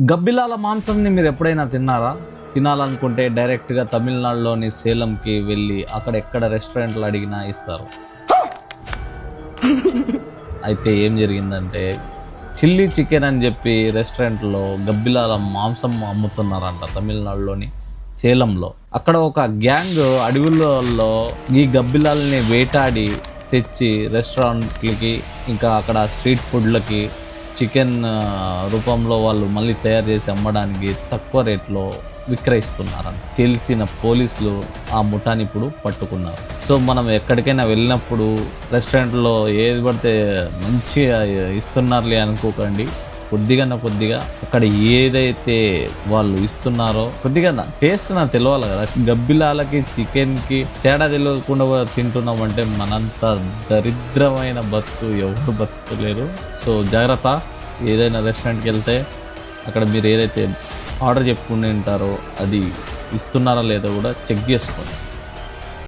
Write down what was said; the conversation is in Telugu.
గబ్బిలాల మాంసంని మీరు ఎప్పుడైనా తిన్నారా? తినాలనుకుంటే డైరెక్ట్గా తమిళనాడులోని సేలంకి వెళ్ళి అక్కడ ఎక్కడ రెస్టారెంట్లు అడిగినా ఇస్తారు. అయితే ఏం జరిగిందంటే చిల్లీ చికెన్ అని చెప్పి రెస్టారెంట్లో గబ్బిలాల మాంసం అమ్ముతున్నారంట తమిళనాడులోని సేలంలో. అక్కడ ఒక గ్యాంగ్ అడవులలో ఈ గబ్బిలాలని వేటాడి తెచ్చి రెస్టారెంట్లకి ఇంకా అక్కడ స్ట్రీట్ ఫుడ్లకి చికెన్ రూపంలో వాళ్ళు మళ్ళీ తయారు చేసి అమ్మడానికి తక్కువ రేట్లో విక్రయిస్తున్నారంట. తెలిసిన పోలీసులు ఆ ముఠాని ఇప్పుడు పట్టుకున్నారు. సో మనం ఎక్కడికైనా వెళ్ళినప్పుడు రెస్టారెంట్లో ఏది పడితే మంచిగా ఇస్తున్నారులే అనుకోకండి. కొద్దిగా అక్కడ ఏదైతే వాళ్ళు ఇస్తున్నారో కొద్దిగా టేస్ట్ నాకు తెలియాలి కదా. గబ్బిలాలకి చికెన్కి తేడా తెలియకుండా తింటున్నామంటే మనంత దరిద్రమైన బతుకు ఎవరు బతుకులేరు. సో జాగ్రత్త, ఏదైనా రెస్టారెంట్కి వెళ్తే అక్కడ మీరు ఏదైతే ఆర్డర్ చెప్పుకుని ఉంటారో అది ఇస్తున్నారా లేదో కూడా చెక్ చేసుకోండి.